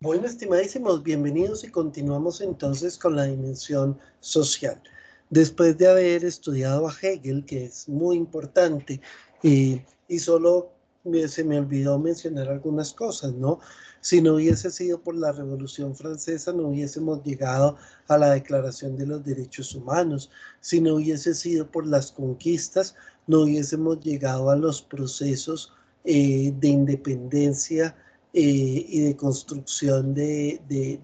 Bueno, estimadísimos, bienvenidos y continuamos entonces con la dimensión social. Después de haber estudiado a Hegel, que es muy importante, y solo se me olvidó mencionar algunas cosas, ¿no? Si no hubiese sido por la Revolución Francesa, no hubiésemos llegado a la Declaración de los Derechos Humanos. Si no hubiese sido por las conquistas, no hubiésemos llegado a los procesos de independencia y de construcción de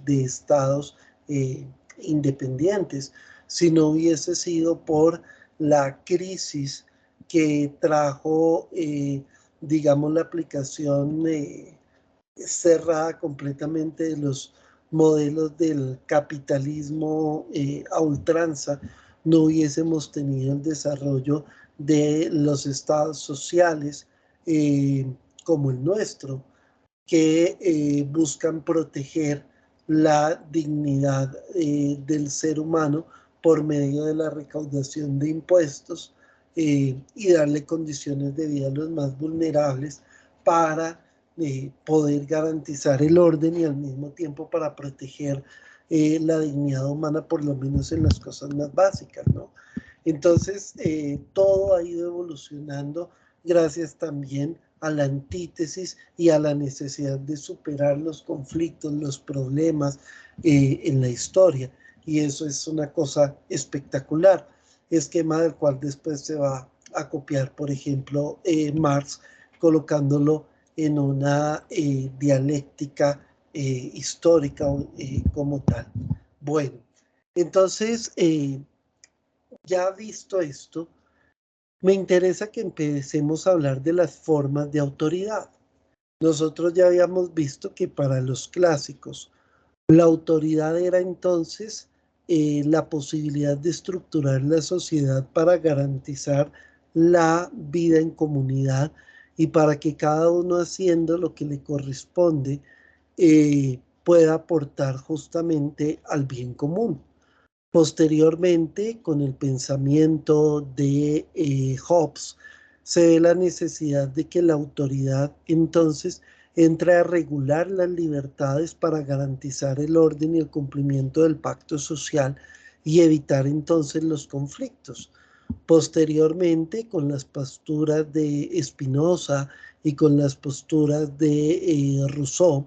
estados eh, independientes, si no hubiese sido por la crisis que trajo, digamos, la aplicación cerrada completamente de los modelos del capitalismo a ultranza, no hubiésemos tenido el desarrollo de los estados sociales como el nuestro, que buscan proteger la dignidad del ser humano por medio de la recaudación de impuestos y darle condiciones de vida a los más vulnerables para poder garantizar el orden y al mismo tiempo para proteger la dignidad humana, por lo menos en las cosas más básicas, ¿no? Entonces, todo ha ido evolucionando gracias también a la antítesis y a la necesidad de superar los conflictos, los problemas en la historia. Y eso es una cosa espectacular, esquema del cual después se va a copiar, por ejemplo, Marx, colocándolo en una dialéctica histórica como tal. Bueno, entonces, ya visto esto, me interesa que empecemos a hablar de las formas de autoridad. Nosotros ya habíamos visto que para los clásicos la autoridad era entonces la posibilidad de estructurar la sociedad para garantizar la vida en comunidad y para que cada uno haciendo lo que le corresponde pueda aportar justamente al bien común. Posteriormente, con el pensamiento de Hobbes, se ve la necesidad de que la autoridad entonces entre a regular las libertades para garantizar el orden y el cumplimiento del pacto social y evitar entonces los conflictos. Posteriormente, con las posturas de Spinoza y con las posturas de Rousseau,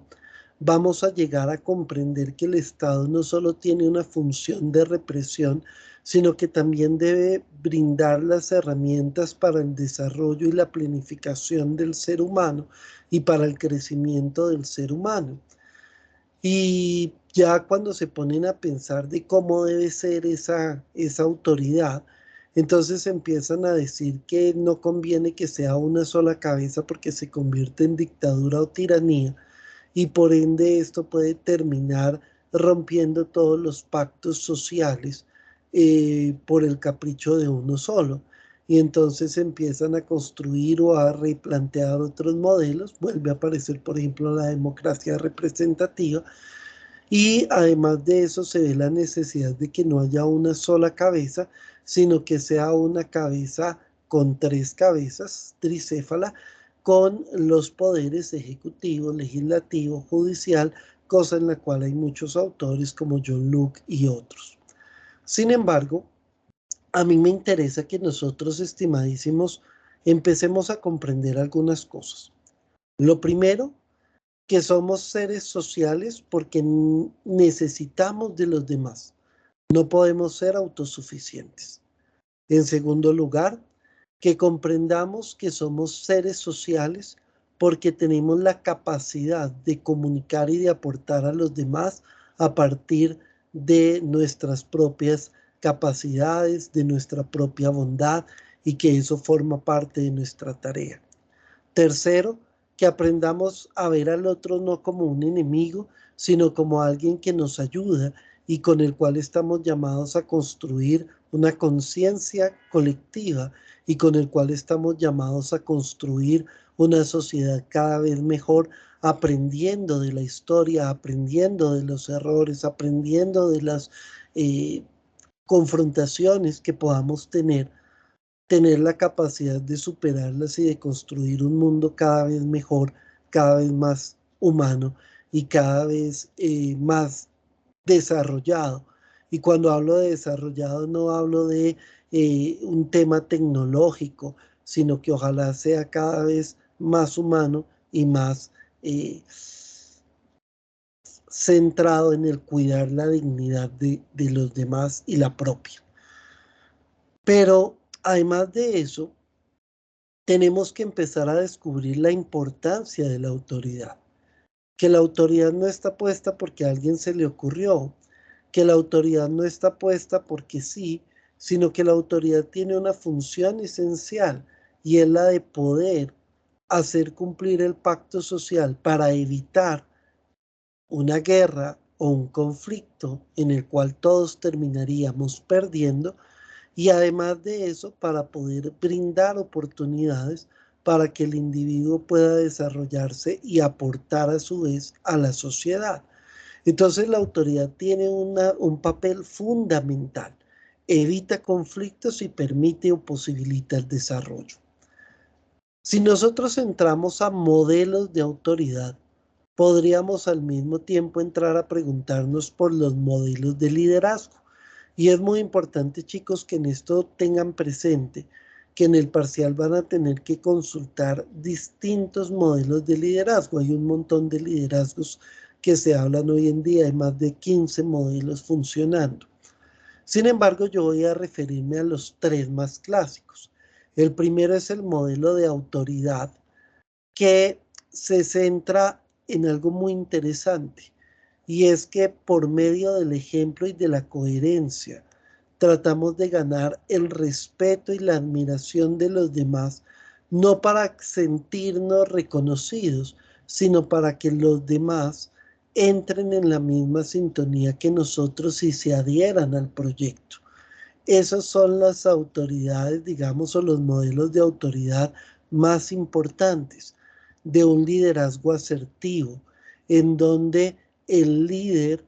vamos a llegar a comprender que el Estado no solo tiene una función de represión, sino que también debe brindar las herramientas para el desarrollo y la planificación del ser humano y para el crecimiento del ser humano. Y ya cuando se ponen a pensar de cómo debe ser esa autoridad, entonces empiezan a decir que no conviene que sea una sola cabeza porque se convierte en dictadura o tiranía, y por ende esto puede terminar rompiendo todos los pactos sociales por el capricho de uno solo. Y entonces empiezan a construir o a replantear otros modelos. Vuelve a aparecer, por ejemplo, la democracia representativa. Y además de eso se ve la necesidad de que no haya una sola cabeza, sino que sea una cabeza con tres cabezas, tricéfala, con los poderes ejecutivo, legislativo, judicial, cosa en la cual hay muchos autores como John Locke y otros. Sin embargo, a mí me interesa que nosotros, estimadísimos, empecemos a comprender algunas cosas. Lo primero, que somos seres sociales porque necesitamos de los demás. No podemos ser autosuficientes. En segundo lugar, que comprendamos que somos seres sociales porque tenemos la capacidad de comunicar y de aportar a los demás a partir de nuestras propias capacidades, de nuestra propia bondad, y que eso forma parte de nuestra tarea. Tercero, que aprendamos a ver al otro no como un enemigo, sino como alguien que nos ayuda y con el cual estamos llamados a construir una conciencia colectiva y con el cual estamos llamados a construir una sociedad cada vez mejor, aprendiendo de la historia, aprendiendo de los errores, aprendiendo de las eh, confrontaciones que podamos tener la capacidad de superarlas y de construir un mundo cada vez mejor, cada vez más humano y cada vez más desarrollado. Y cuando hablo de desarrollado no hablo de un tema tecnológico, sino que ojalá sea cada vez más humano y más centrado en el cuidar la dignidad de los demás y la propia. Pero además de eso, tenemos que empezar a descubrir la importancia de la autoridad. Que la autoridad no está puesta porque a alguien se le ocurrió, que la autoridad no está puesta porque sí, sino que la autoridad tiene una función esencial y es la de poder hacer cumplir el pacto social para evitar una guerra o un conflicto en el cual todos terminaríamos perdiendo y además de eso para poder brindar oportunidades para que el individuo pueda desarrollarse y aportar a su vez a la sociedad. Entonces la autoridad tiene un papel fundamental, evita conflictos y permite o posibilita el desarrollo. Si nosotros entramos a modelos de autoridad, podríamos al mismo tiempo entrar a preguntarnos por los modelos de liderazgo. Y es muy importante, chicos, que en esto tengan presente que en el parcial van a tener que consultar distintos modelos de liderazgo. Hay un montón de liderazgos que se hablan hoy en día, hay más de 15 modelos funcionando. Sin embargo, yo voy a referirme a los tres más clásicos. El primero es el modelo de autoridad, que se centra en algo muy interesante, y es que por medio del ejemplo y de la coherencia, tratamos de ganar el respeto y la admiración de los demás, no para sentirnos reconocidos, sino para que los demás entren en la misma sintonía que nosotros y se adhieran al proyecto. Esas son las autoridades, digamos, o los modelos de autoridad más importantes de un liderazgo asertivo, en donde el líder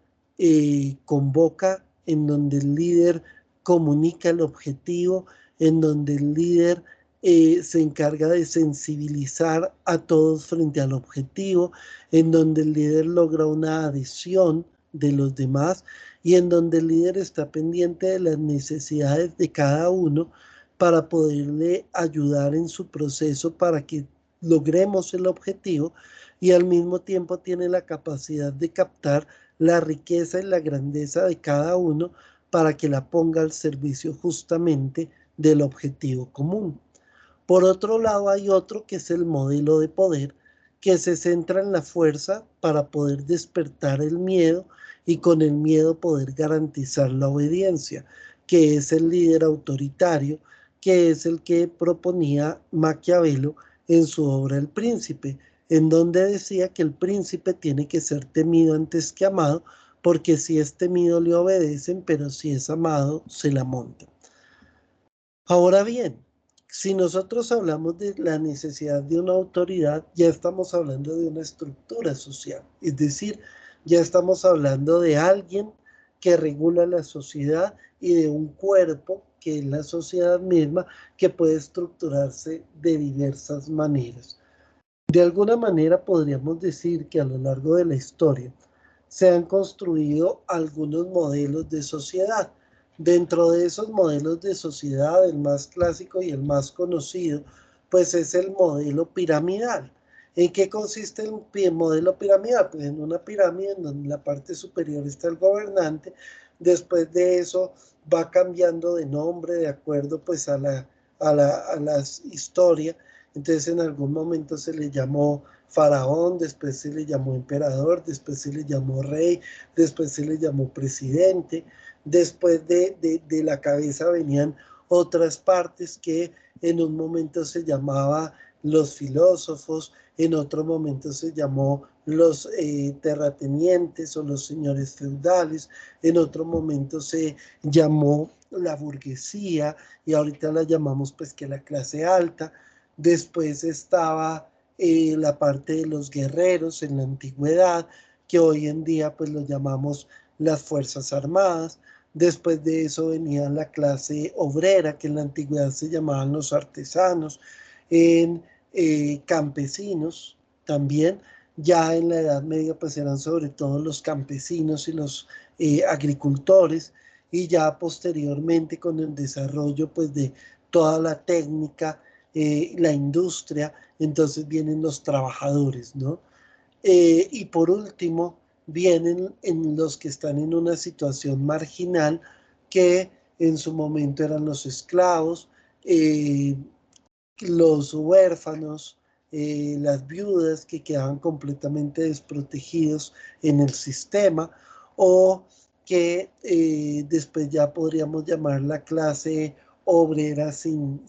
convoca, en donde el líder comunica el objetivo, en donde el líder se encarga de sensibilizar a todos frente al objetivo, en donde el líder logra una adhesión de los demás y en donde el líder está pendiente de las necesidades de cada uno para poderle ayudar en su proceso para que logremos el objetivo y al mismo tiempo tiene la capacidad de captar la riqueza y la grandeza de cada uno para que la ponga al servicio justamente del objetivo común. Por otro lado, hay otro que es el modelo de poder, que se centra en la fuerza para poder despertar el miedo y con el miedo poder garantizar la obediencia, que es el líder autoritario, que es el que proponía Maquiavelo en su obra El Príncipe, en donde decía que el príncipe tiene que ser temido antes que amado, porque si es temido le obedecen, pero si es amado se la montan. Ahora bien, si nosotros hablamos de la necesidad de una autoridad, ya estamos hablando de una estructura social, es decir, ya estamos hablando de alguien que regula la sociedad y de un cuerpo que es la sociedad misma que puede estructurarse de diversas maneras. De alguna manera podríamos decir que a lo largo de la historia se han construido algunos modelos de sociedad. Dentro de esos modelos de sociedad, el más clásico y el más conocido, pues es el modelo piramidal. ¿En qué consiste el modelo piramidal? Pues en una pirámide en donde en la parte superior está el gobernante, después de eso va cambiando de nombre de acuerdo pues a la historia. Entonces en algún momento se le llamó faraón, después se le llamó emperador, después se le llamó rey, después se le llamó presidente, después de la cabeza venían otras partes que en un momento se llamaba los filósofos, en otro momento se llamó los terratenientes o los señores feudales, en otro momento se llamó la burguesía y ahorita la llamamos pues que la clase alta. Después estaba la parte de los guerreros en la antigüedad, que hoy en día pues lo llamamos las Fuerzas Armadas. Después de eso venía la clase obrera, que en la antigüedad se llamaban los artesanos, en campesinos también, Ya en la Edad Media pues eran sobre todo los campesinos y los agricultores, y ya posteriormente con el desarrollo pues de toda la técnica, la industria, entonces vienen los trabajadores, ¿no? Y por último, vienen en los que están en una situación marginal, que en su momento eran los esclavos, eh, los huérfanos, las viudas que quedaban completamente desprotegidos en el sistema, o que después ya podríamos llamar la clase obrera sin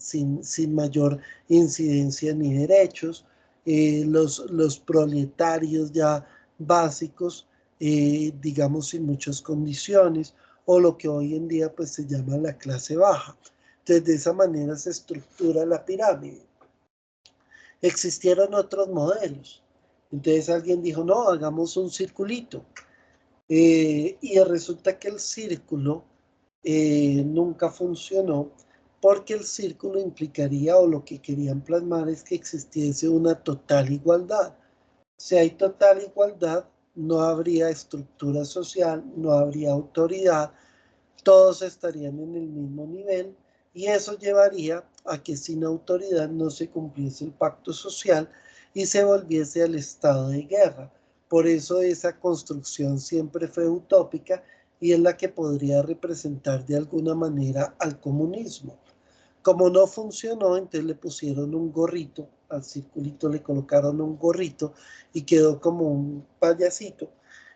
mayor incidencia ni derechos, los proletarios ya básicos, digamos sin muchas condiciones, o lo que hoy en día pues se llama la clase baja. Entonces, de esa manera se estructura la pirámide. Existieron otros modelos. Entonces alguien dijo, no, hagamos un circulito. Y resulta que el círculo nunca funcionó, porque el círculo implicaría, o lo que querían plasmar es que existiese una total igualdad. Si hay total igualdad, no habría estructura social, no habría autoridad, todos estarían en el mismo nivel, y eso llevaría a que sin autoridad no se cumpliese el pacto social y se volviese al estado de guerra. Por eso esa construcción siempre fue utópica, y es la que podría representar de alguna manera al comunismo. Como no funcionó, entonces le pusieron un gorrito, al circulito le colocaron un gorrito y quedó como un payasito,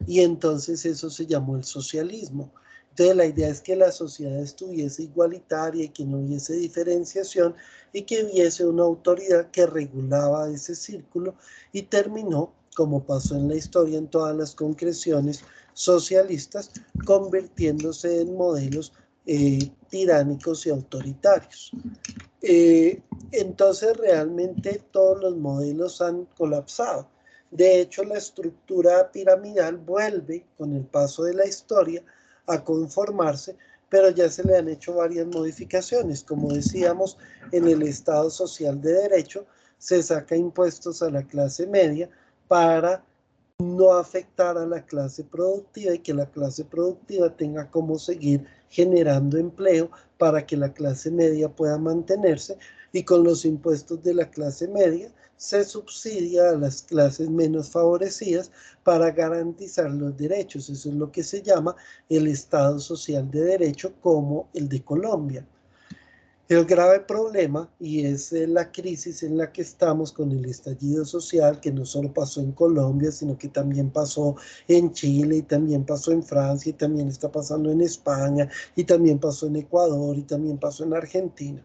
y entonces eso se llamó el socialismo. Entonces la idea es que la sociedad estuviese igualitaria y que no hubiese diferenciación, y que hubiese una autoridad que regulaba ese círculo, y terminó, como pasó en la historia en todas las concreciones socialistas, convirtiéndose en modelos tiránicos y autoritarios. Entonces realmente todos los modelos han colapsado. De hecho, la estructura piramidal vuelve con el paso de la historia a conformarse, pero ya se le han hecho varias modificaciones. Como decíamos, en el Estado Social de Derecho se saca impuestos a la clase media para no afectar a la clase productiva, y que la clase productiva tenga cómo seguir generando empleo para que la clase media pueda mantenerse, y con los impuestos de la clase media se subsidia a las clases menos favorecidas para garantizar los derechos. Eso es lo que se llama el Estado Social de Derecho, como el de Colombia. El grave problema, y es la crisis en la que estamos con el estallido social, que no solo pasó en Colombia, sino que también pasó en Chile, y también pasó en Francia, y también está pasando en España, y también pasó en Ecuador, y también pasó en Argentina,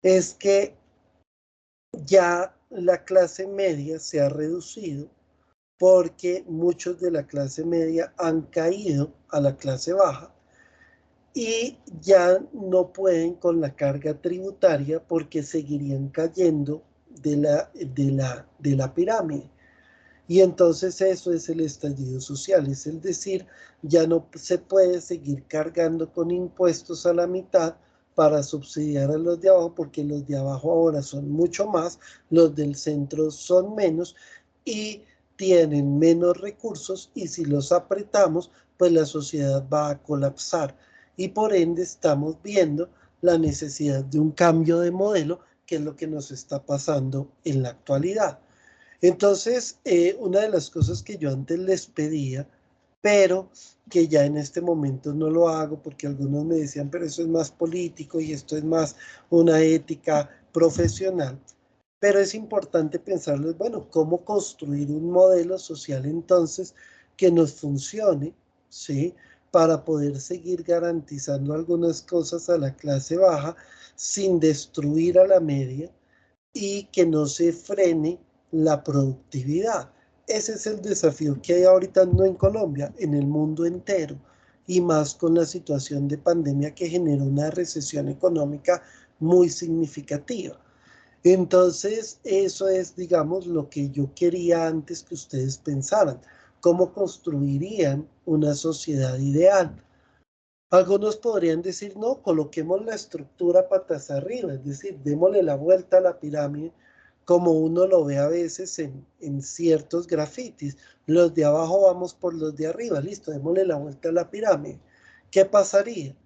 es que ya la clase media se ha reducido, porque muchos de la clase media han caído a la clase baja, y ya no pueden con la carga tributaria, porque seguirían cayendo de la pirámide. Y entonces eso es el estallido social, es decir, ya no se puede seguir cargando con impuestos a la mitad para subsidiar a los de abajo, porque los de abajo ahora son mucho más, los del centro son menos, y tienen menos recursos, y si los apretamos, pues la sociedad va a colapsar, y por ende estamos viendo la necesidad de un cambio de modelo, que es lo que nos está pasando en la actualidad. Entonces, una de las cosas que yo antes les pedía, pero que ya en este momento no lo hago, porque algunos me decían, pero eso es más político y esto es más una ética profesional, pero es importante pensarles, bueno, cómo construir un modelo social entonces que nos funcione, ¿sí? Para poder seguir garantizando algunas cosas a la clase baja sin destruir a la media, y que no se frene la productividad. Ese es el desafío que hay ahorita, no en Colombia, en el mundo entero, y más con la situación de pandemia que generó una recesión económica muy significativa. Entonces, eso es, digamos, lo que yo quería antes que ustedes pensaran, cómo construirían una sociedad ideal. Algunos podrían decir, no, coloquemos la estructura patas arriba, es decir, démosle la vuelta a la pirámide, como uno lo ve a veces en ciertos grafitis. Los de abajo vamos por los de arriba, listo, démosle la vuelta a la pirámide. ¿Qué pasaría?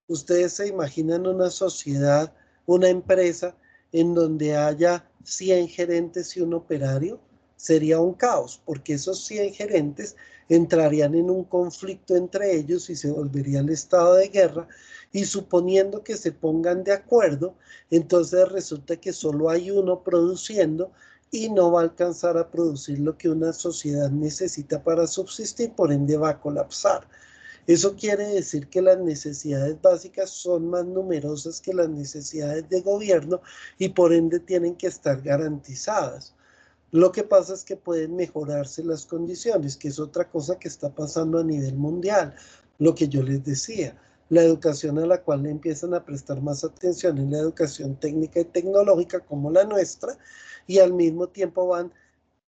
Ustedes se imaginan una sociedad, una empresa en donde haya 100 gerentes y un operario, sería un caos, porque esos 100 gerentes entrarían en un conflicto entre ellos y se volvería el estado de guerra, y suponiendo que se pongan de acuerdo, entonces resulta que solo hay uno produciendo y no va a alcanzar a producir lo que una sociedad necesita para subsistir, por ende va a colapsar. Eso quiere decir que las necesidades básicas son más numerosas que las necesidades de gobierno y por ende tienen que estar garantizadas. Lo que pasa es que pueden mejorarse las condiciones, que es otra cosa que está pasando a nivel mundial. Lo que yo les decía, la educación a la cual le empiezan a prestar más atención es la educación técnica y tecnológica como la nuestra, y al mismo tiempo van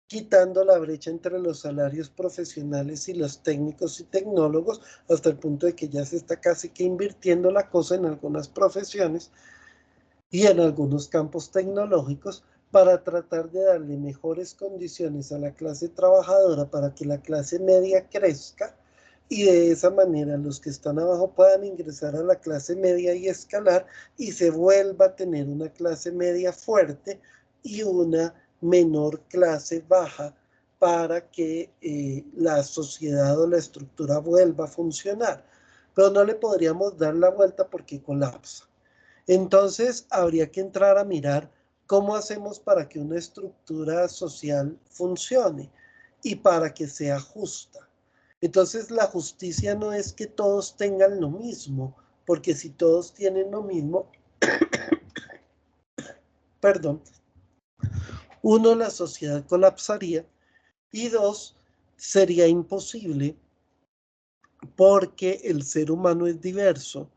quitando la brecha entre los salarios profesionales y los técnicos y tecnólogos, hasta el punto de que ya se está casi que invirtiendo la cosa en algunas profesiones y en algunos campos tecnológicos para tratar de darle mejores condiciones a la clase trabajadora para que la clase media crezca y de esa manera los que están abajo puedan ingresar a la clase media y escalar y se vuelva a tener una clase media fuerte y una menor clase baja para que la sociedad o la estructura vuelva a funcionar. Pero no le podríamos dar la vuelta porque colapsa. Entonces, habría que entrar a mirar cómo hacemos para que una estructura social funcione y para que sea justa. Entonces, la justicia no es que todos tengan lo mismo, porque si todos tienen lo mismo, perdón, uno, la sociedad colapsaría y dos, sería imposible porque el ser humano es diverso.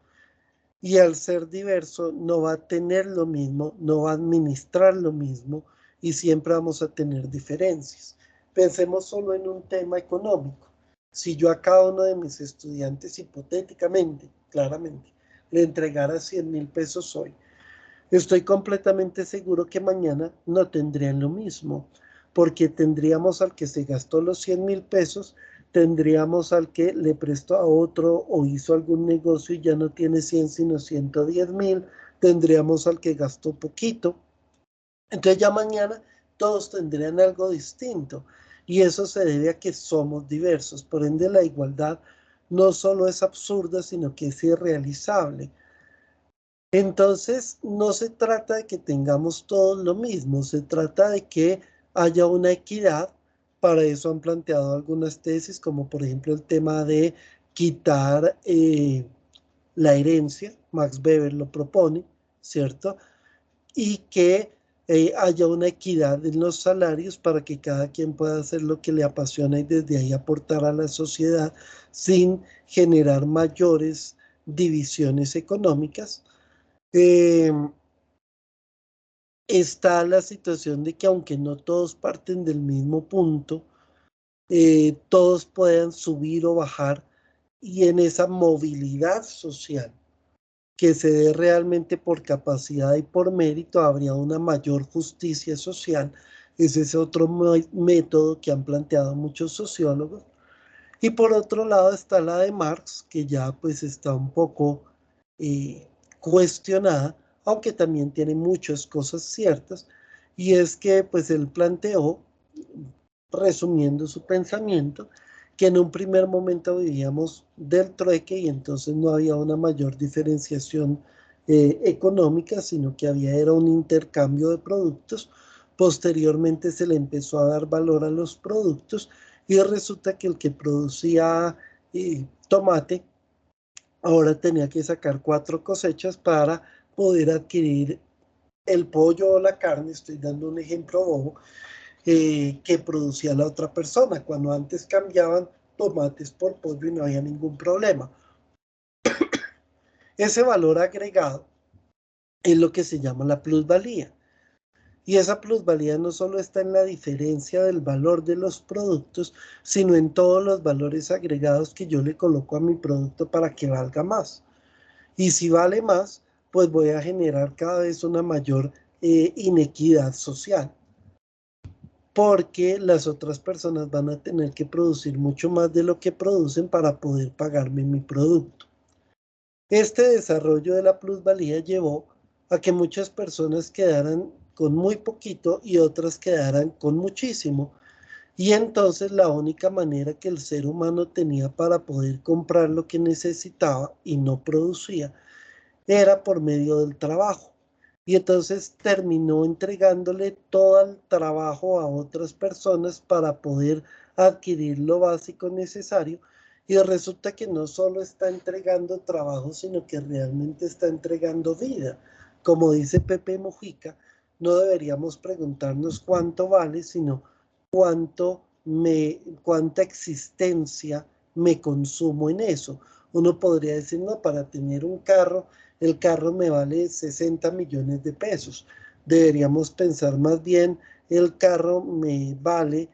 Y al ser diverso no va a tener lo mismo, no va a administrar lo mismo y siempre vamos a tener diferencias. Pensemos solo en un tema económico. Si yo a cada uno de mis estudiantes, hipotéticamente, claramente, le entregara 100.000 pesos hoy, estoy completamente seguro que mañana no tendrían lo mismo, porque tendríamos al que se gastó los 100.000 pesos, tendríamos al que le prestó a otro o hizo algún negocio y ya no tiene 100 sino 110.000, tendríamos al que gastó poquito. Entonces ya mañana todos tendrían algo distinto y eso se debe a que somos diversos. Por ende la igualdad no solo es absurda, sino que es irrealizable. Entonces, no se trata de que tengamos todos lo mismo, se trata de que haya una equidad. Para eso han planteado algunas tesis, como por ejemplo el tema de quitar la herencia, Max Weber lo propone, ¿cierto? Y que haya una equidad en los salarios para que cada quien pueda hacer lo que le apasiona y desde ahí aportar a la sociedad sin generar mayores divisiones económicas. Eh, Está la situación de que aunque no todos parten del mismo punto, todos puedan subir o bajar y en esa movilidad social que se dé realmente por capacidad y por mérito, habría una mayor justicia social. Ese es otro método que han planteado muchos sociólogos. Y por otro lado está la de Marx, que ya pues está un poco eh, cuestionada, aunque también tiene muchas cosas ciertas, y es que pues él planteó, resumiendo su pensamiento, que en un primer momento vivíamos del trueque y entonces no había una mayor diferenciación económica, sino que había era un intercambio de productos. Posteriormente se le empezó a dar valor a los productos y resulta que el que producía tomate ahora tenía que sacar 4 cosechas para poder adquirir el pollo o la carne, estoy dando un ejemplo bobo, que producía la otra persona, cuando antes cambiaban tomates por pollo y no había ningún problema. Ese valor agregado es lo que se llama la plusvalía. Y esa plusvalía no solo está en la diferencia del valor de los productos, sino en todos los valores agregados que yo le coloco a mi producto para que valga más. Y si vale más, pues voy a generar cada vez una mayor inequidad social. porque las otras personas van a tener que producir mucho más de lo que producen para poder pagarme mi producto. Este desarrollo de la plusvalía llevó a que muchas personas quedaran con muy poquito y otras quedaran con muchísimo. Y entonces la única manera que el ser humano tenía para poder comprar lo que necesitaba y no producía era por medio del trabajo. Y entonces terminó entregándole todo el trabajo a otras personas para poder adquirir lo básico necesario. Y resulta que no solo está entregando trabajo, sino que realmente está entregando vida. Como dice Pepe Mujica, no deberíamos preguntarnos cuánto vale, sino cuánta existencia me consumo en eso. Uno podría decir, no, para tener un carro, el carro me vale 60 millones de pesos. Deberíamos pensar más bien, el carro me vale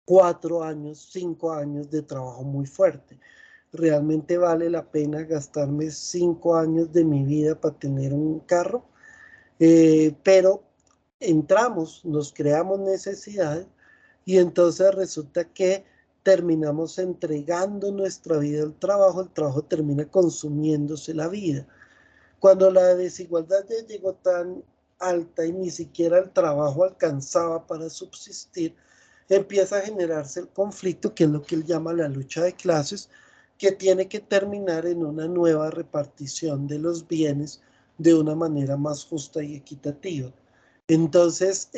4 años, 5 años de trabajo muy fuerte. ¿Realmente vale la pena gastarme 5 años de mi vida para tener un carro? Pero entramos, nos creamos necesidades y entonces resulta que terminamos entregando nuestra vida al trabajo, el trabajo termina consumiéndose la vida. Cuando la desigualdad ya llegó tan alta y ni siquiera el trabajo alcanzaba para subsistir, empieza a generarse el conflicto, que es lo que él llama la lucha de clases, que tiene que terminar en una nueva repartición de los bienes de una manera más justa y equitativa. Entonces,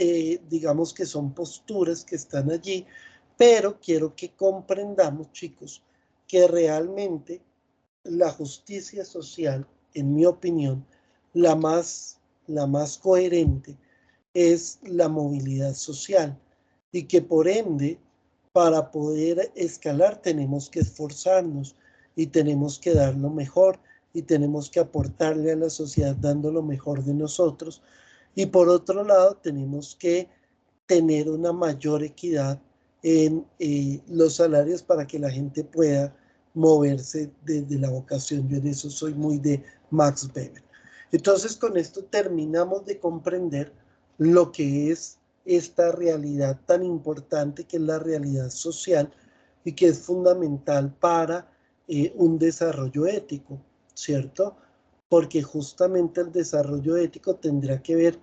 digamos que son posturas que están allí, pero quiero que comprendamos, chicos, que realmente la justicia social, en mi opinión, la más, la más coherente es la movilidad social y que por ende, para poder escalar tenemos que esforzarnos y tenemos que dar lo mejor y tenemos que aportarle a la sociedad dando lo mejor de nosotros. Y por otro lado, tenemos que tener una mayor equidad en los salarios para que la gente pueda moverse desde la vocación. Yo en eso soy muy de Max Weber. Entonces, con esto terminamos de comprender lo que es esta realidad tan importante que es la realidad social y que es fundamental para un desarrollo ético, ¿cierto? Porque justamente el desarrollo ético tendrá que ver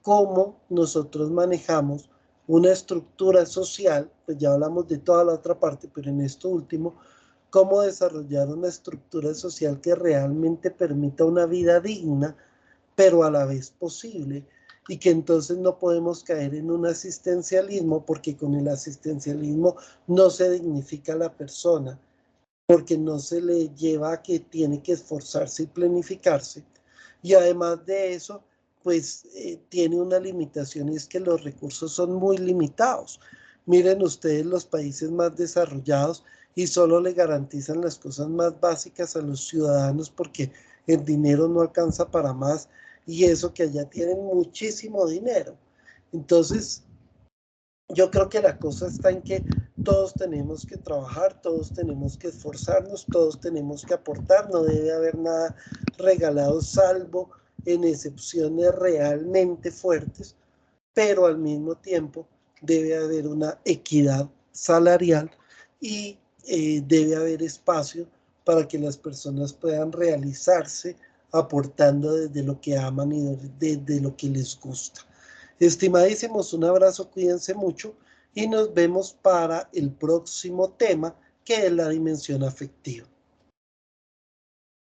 cómo nosotros manejamos una estructura social, pues ya hablamos de toda la otra parte, pero en esto último, cómo desarrollar una estructura social que realmente permita una vida digna, pero a la vez posible, y que entonces no podemos caer en un asistencialismo, porque con el asistencialismo no se dignifica a la persona, porque no se le lleva a que tiene que esforzarse y planificarse. Y además de eso, pues tiene una limitación y es que los recursos son muy limitados. Miren ustedes los países más desarrollados y solo le garantizan las cosas más básicas a los ciudadanos porque el dinero no alcanza para más y eso que allá tienen muchísimo dinero. Entonces, yo creo que la cosa está en que todos tenemos que trabajar, todos tenemos que esforzarnos, todos tenemos que aportar, no debe haber nada regalado salvo en excepciones realmente fuertes, pero al mismo tiempo debe haber una equidad salarial y debe haber espacio para que las personas puedan realizarse aportando desde lo que aman y desde lo que les gusta. Estimadísimos, un abrazo, cuídense mucho y nos vemos para el próximo tema, que es la dimensión afectiva.